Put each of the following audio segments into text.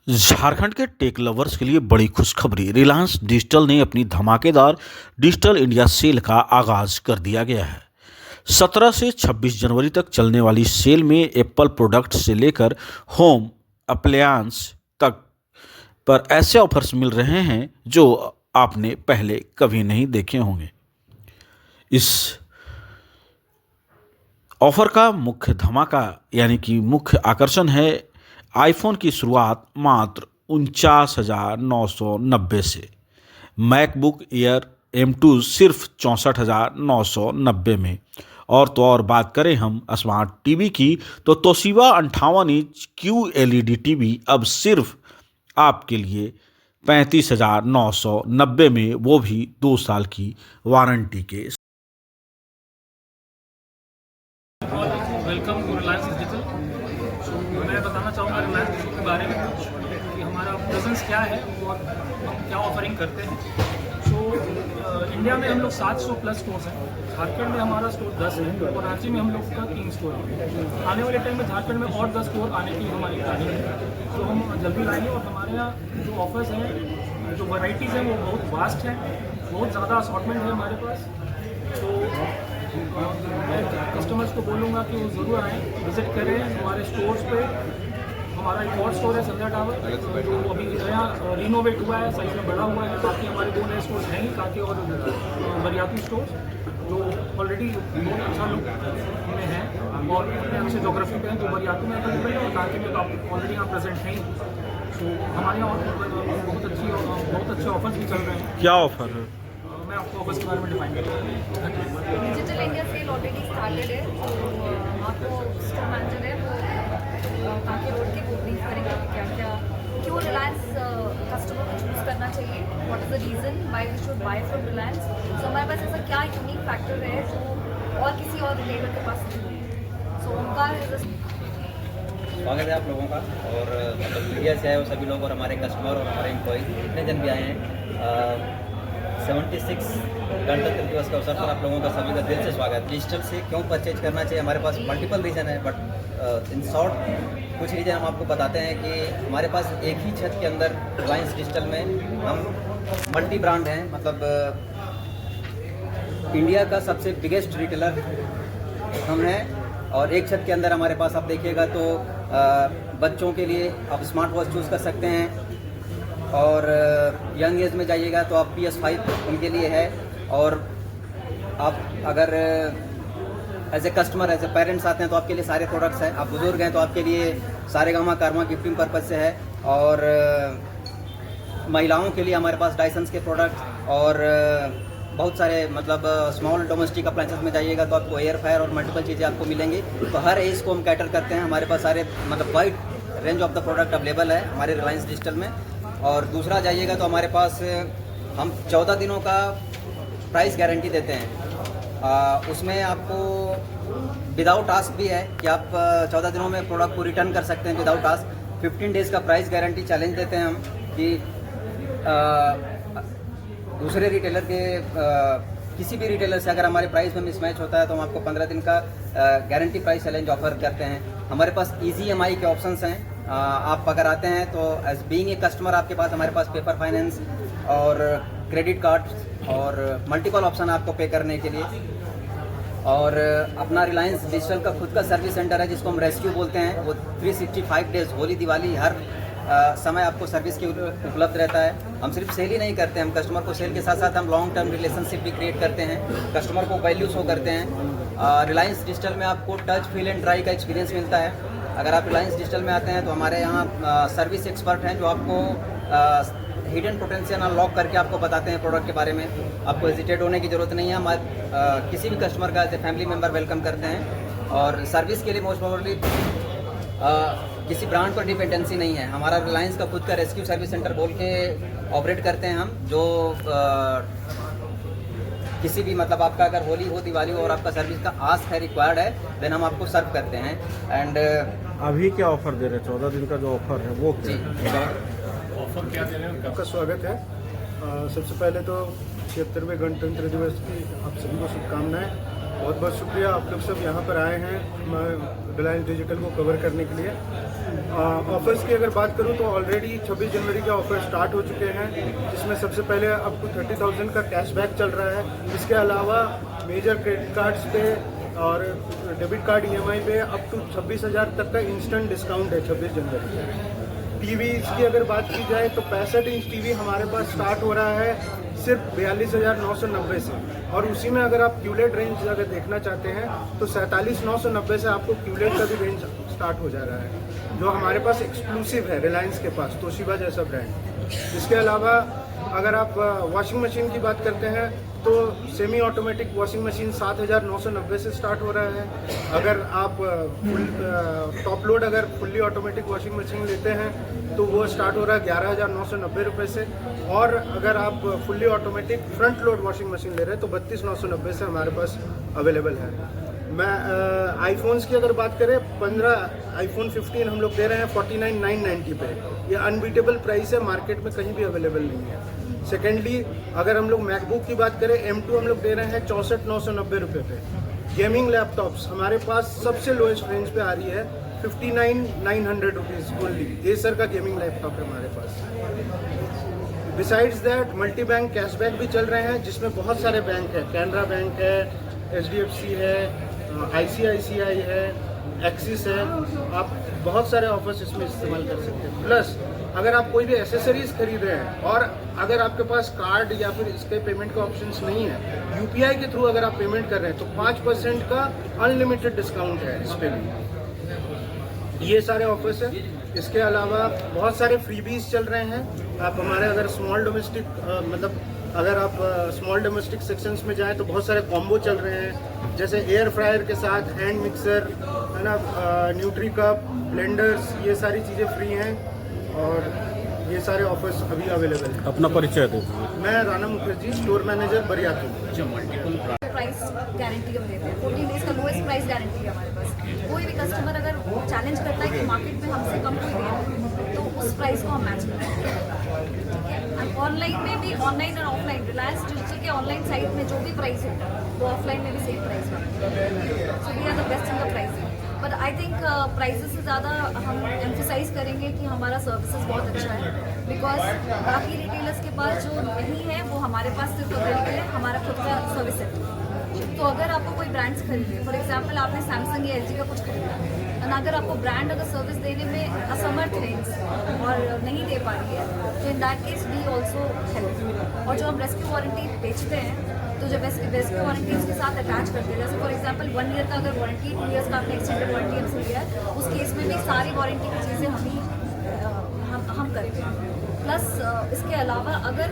झारखंड के take lovers के लिए बड़ी खुशखबरी। रिलायंस डिजिटल ने अपनी धमाकेदार डिजिटल इंडिया सेल का आगाज कर दिया गया है। 17 से 26 जनवरी तक चलने वाली सेल में एप्पल प्रोडक्ट से लेकर होम अप्लायंस तक पर ऐसे ऑफर्स मिल रहे हैं जो आपने पहले कभी नहीं देखे होंगे। इस ऑफर का मुख्य धमाका यानी कि मुख्य आकर्षण है आईफोन की शुरुआत मात्र 49,990 से, मैकबुक एयर M2 सिर्फ 64,990 में। और तो और बात करें हम स्मार्ट टीवी की तो तोशिबा 58 इंच QLED टीवी अब सिर्फ आपके लिए 35,990 में, वो भी 2 साल की वारंटी के। Welcome to Reliance Digital. So मैं बताना चाहूँगा रिलायंस डिजिटल के बारे में कुछ कि हमारा प्रेजेंस क्या है और हम क्या ऑफरिंग करते हैं। सो इंडिया में हम लोग 700 प्लस स्टोर्स हैं। झारखंड में हमारा स्टोर 10 है और रांची में हम लोग का 3 स्टोर है। आने वाले टाइम में झारखंड में और 10 स्टोर आने की हमारी प्लानिंग है, तो हम जल्दी लाएंगे। और हमारे यहाँ जो ऑफर्स हैं, जो वैराइटीज़ हैं, वो बहुत वास्ट हैं, बहुत ज़्यादा असॉर्टमेंट है हमारे पास। तो मैं कस्टमर्स को बोलूँगा कि वो ज़रूर आएँ, विज़िट करें हमारे स्टोर्स पे। हमारा एक और स्टोर है संध्या टावर, जो अभी नया रिनोवेट हुआ है, साइज में बड़ा हुआ है। बाकी हमारे 2 नए स्टोर्स हैं ही, काके और बरियातू स्टोर, जो ऑलरेडी बहुत अच्छा लुक में है और अपने अच्छे जोग्राफी पे हैं। तो बरियातू में अवेलेबल है और काके में आप ऑलरेडी यहाँ प्रेजेंट हैं। तो हमारे यहाँ बहुत अच्छे ऑफर्स भी चल रहे हैं। क्या ऑफर है? मैं आपको ऑफर्स के बारे में डिफाइन करूँगा। Digital India sale already started है, तो आपको स्टोर मैनेजर है वो ताकि रोड के वो ब्रीफ करेंगे कि क्या क्या क्यों रिलायंस कस्टमर को चूज़ करना चाहिए, what is the reason why we should buy from Reliance. So हमारे पास ऐसा क्या यूनिक फैक्टर है जो और किसी और रिटेलर के पास नहीं है। सो उनका स्वागत है आप लोगों का। और मतलब मीडिया से आए हो सभी लोग और हमारे कस्टमर और हमारे एम्प्लॉयज़ जितने जन भी आए हैं। 76 गणतंत्र दिवस के अवसर पर आप लोगों का सभी का दिल से स्वागत। डिजिटल से क्यों परचेज करना चाहिए, हमारे पास मल्टीपल रीज़न है, बट इन शॉर्ट कुछ रीज़न हम आपको बताते हैं कि हमारे पास एक ही छत के अंदर रिलायंस डिजिटल में हम मल्टी ब्रांड हैं। मतलब इंडिया का सबसे बिगेस्ट रिटेलर हम हैं और एक छत के अंदर हमारे पास आप देखिएगा तो बच्चों के लिए आप स्मार्ट वॉच चूज़ कर सकते हैं और यंग एज में जाइएगा तो आप PS5 उनके लिए है। और आप अगर as a customer as a parents आते हैं तो आपके लिए सारे प्रोडक्ट्स हैं। आप बुजुर्ग हैं तो आपके लिए सारेगामा कारवा गिफ्टिंग पर्पज़ से है। और महिलाओं के लिए हमारे पास डायसन्स के प्रोडक्ट और बहुत सारे मतलब स्मॉल डोमेस्टिक अप्लायंसेस में जाइएगा तो आपको एयर फ्रायर और मल्टीपल चीज़ें आपको मिलेंगी। तो हर एज को हम कैटर करते हैं। हमारे पास सारे मतलब wide range of the product available है हमारे रिलायंस डिजिटल में। और दूसरा जाइएगा तो हमारे पास हम 14 दिनों का प्राइस गारंटी देते हैं। उसमें आपको विदाउट टास्क भी है कि आप 14 दिनों में प्रोडक्ट को रिटर्न कर सकते हैं विदाउट टास्क। 15 डेज़ का प्राइस गारंटी चैलेंज देते हैं हम कि दूसरे रिटेलर के किसी भी रिटेलर से अगर हमारे प्राइस में मिसमैच होता है तो हम आपको 15 दिन का गारंटी प्राइस चैलेंज ऑफर करते हैं। हमारे पास ईजी EMI के ऑप्शंस हैं। आप अगर आते हैं तो एज बीइंग ए कस्टमर आपके पास हमारे पास पेपर फाइनेंस और क्रेडिट कार्ड और मल्टीपल ऑप्शन आपको पे करने के लिए। और अपना रिलायंस डिजिटल का खुद का सर्विस सेंटर है जिसको हम रेस्क्यू बोलते हैं। वो 365 डेज होली दिवाली हर समय आपको सर्विस की उपलब्ध रहता है। हम सिर्फ सेल ही नहीं करते हैं, हम कस्टमर को सेल के साथ साथ हम लॉन्ग टर्म रिलेशनशिप भी क्रिएट करते हैं, कस्टमर को वैल्यू शो करते हैं। रिलायंस डिजिटल में आपको टच फील एंड ट्राई का एक्सपीरियंस मिलता है। अगर आप रिलायंस डिजिटल में आते हैं तो हमारे यहाँ सर्विस एक्सपर्ट हैं जो आपको हिडन पोटेंशियल अनलॉक करके आपको बताते हैं प्रोडक्ट के बारे में। आपको हेजिटेट होने की ज़रूरत नहीं है। हम किसी भी कस्टमर का as a family member welcome करते हैं। और सर्विस के लिए मोस्ट प्रोबेबली किसी ब्रांड पर डिपेंडेंसी नहीं है। हमारा रिलायंस का खुद का रेस्क्यू सर्विस सेंटर बोल के ऑपरेट करते हैं हम, जो किसी भी मतलब आपका अगर होली हो दिवाली हो और आपका सर्विस का आस्क है रिक्वायर्ड है देन हम आपको सर्व करते हैं। एंड अभी क्या ऑफर दे रहे हैं? 14 दिन का जो ऑफर है वो जी ऑफर क्या दे रहे हैं? आपका स्वागत है। सबसे पहले तो 76वें गणतंत्र दिवस की आप सभी को शुभकामनाएं। बहुत बहुत शुक्रिया आप लोग सब यहाँ पर आए हैं रिलायंस डिजिटल को कवर करने के लिए। ऑफर्स की अगर बात करूं तो ऑलरेडी 26 जनवरी के ऑफर स्टार्ट हो चुके हैं, जिसमें सबसे पहले अप टू 30,000 का कैशबैक चल रहा है। इसके अलावा मेजर क्रेडिट कार्ड्स पे और डेबिट कार्ड EMI पे अप टू 26,000 तक का इंस्टेंट डिस्काउंट है 26 जनवरी। टीवी की अगर बात की जाए तो 65 इंच टीवी हमारे पास स्टार्ट हो रहा है सिर्फ 42,990 से, और उसी में अगर आप क्यूलेट रेंज अगर देखना चाहते हैं तो 47,990 से आपको क्यूलेट का भी रेंज स्टार्ट हो जा रहा है, जो हमारे पास एक्सक्लूसिव है रिलायंस के पास, तोशिबा जैसा ब्रांड। इसके अलावा अगर आप वॉशिंग मशीन की बात करते हैं तो सेमी ऑटोमेटिक वॉशिंग मशीन 7,990 से स्टार्ट हो रहा है। अगर आप टॉप लोड अगर फुल्ली ऑटोमेटिक वॉशिंग मशीन लेते हैं तो वो स्टार्ट हो रहा है 11,990 रुपये से, और अगर आप fully automatic front load washing machine ले रहे हैं तो 32,990 से हमारे पास अवेलेबल है। मैं आईफोन्स की अगर बात करें, 15 आईफोन 15 हम लोग दे रहे हैं 49,990 पे। ये अनबीटेबल प्राइस है, मार्केट में कहीं भी अवेलेबल नहीं है। सेकेंडली अगर हम लोग मैकबुक की बात करें, M2 हम लोग दे रहे हैं 64,990 रुपये पे। गेमिंग लैपटॉप्स हमारे पास सबसे लोएस्ट रेंज पे आ रही है 59,900 रुपीज़ ओनली। एसर का गेमिंग लैपटॉप है हमारे पास। Besides that multi bank cashback भी चल रहे हैं, जिसमें बहुत सारे बैंक हैं, कैनरा बैंक है, HDFC है, ICICI है, एक्सिस है। आप बहुत सारे ऑफर्स इसमें इस्तेमाल कर सकते हैं। प्लस अगर आप कोई भी एसेसरीज खरीद रहे हैं और अगर आपके पास कार्ड या फिर इसके पेमेंट के ऑप्शंस नहीं है, UPI के थ्रू अगर आप पेमेंट कर रहे हैं तो 5% का अनलिमिटेड डिस्काउंट है इस पे भी। ये सारे ऑफर्स हैं। इसके अलावा बहुत सारे फ्रीबीज चल रहे हैं। आप हमारे अगर स्मॉल डोमेस्टिक अगर आप स्मॉल डोमेस्टिक सेक्शंस में जाएं तो बहुत सारे कॉम्बो चल रहे हैं, जैसे एयर फ्रायर के साथ हैंड मिक्सर है ना, न्यूट्री कप, ब्लेंडर्स, ये सारी चीज़ें फ्री हैं, और ये सारे ऑफर्स अभी अवेलेबल हैं। अपना परिचय दो। मैं Rana Mukherjee, store manager Bariatu. Price guarantee हम देते हैं, 14 डेज का लोएस्ट प्राइस गारंटी है हमारे पास। कोई भी कस्टमर अगर चैलेंज करता है कि मार्केट में हमसे कम कोई दे तो उस प्राइस को हम मैच करते हैं, ठीक है। ऑनलाइन में भी, ऑनलाइन और ऑफलाइन, रिलायंस डिजिटल के ऑनलाइन साइट में जो भी प्राइस है वो ऑफलाइन में भी सेम प्राइस है। So we are the best in the pricing. But I think prices से ज़्यादा हम एम्फोसाइज करेंगे कि हमारा सर्विसेज बहुत अच्छा है, बिकॉज बाकी रिटेलर्स के पास जो नहीं है वो हमारे पास सिर्फ अवेलेबल है हमारा खुद का सर्विस है। तो अगर आपको कोई ब्रांड्स खरीदे, फॉर एग्जांपल आपने सैमसंग या LG का कुछ खरीदा, और अगर आपको ब्रांड अगर सर्विस देने में असमर्थ है और नहीं दे पा रही है, तो in that case we also help. और जो हम रेस्क्यू वारंटी बेचते हैं, तो जब रेस्क्यू वारंटी उसके साथ अटैच करते हैं, जैसे फॉर एग्जांपल 1 ईयर का अगर वारंटी, 2 ईयर्स का आपने एक्सटेंडेड वारंटी हमसे लिया है, उस केस में भी सारी वारंटी की चीज़ें हम करते हैं। प्लस इसके अलावा अगर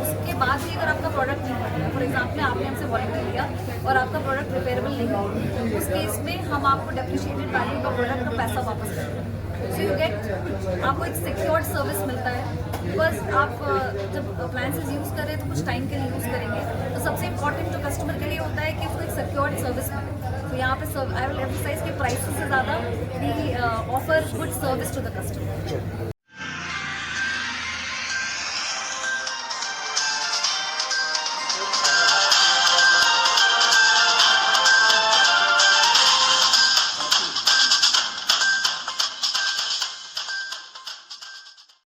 उसके बाद भी अगर आपका प्रोडक्ट नहीं है, फॉर एग्जांपल आपने हमसे वारंटी लिया और आपका प्रोडक्ट रिपेयरेबल नहीं है, उस केस में हम आपको डेप्रिशिएटेड वैल्यू का प्रोडक्ट का पैसा वापस करते हैं। सो यू गेट, आपको एक सिक्योर्ड सर्विस मिलता है, बिकॉज आप जब अप्लायंसेज यूज़ कर रहे हैं तो कुछ टाइम के लिए यूज़ करेंगे, तो सबसे इंपॉर्टेंट जो कस्टमर के लिए होता है कि उसको एक सिक्योर्ड सर्विस मिले। तो यहाँ पे आई विल एम्फसाइज कि प्राइसेस से ज़्यादा we offer good service to the customer.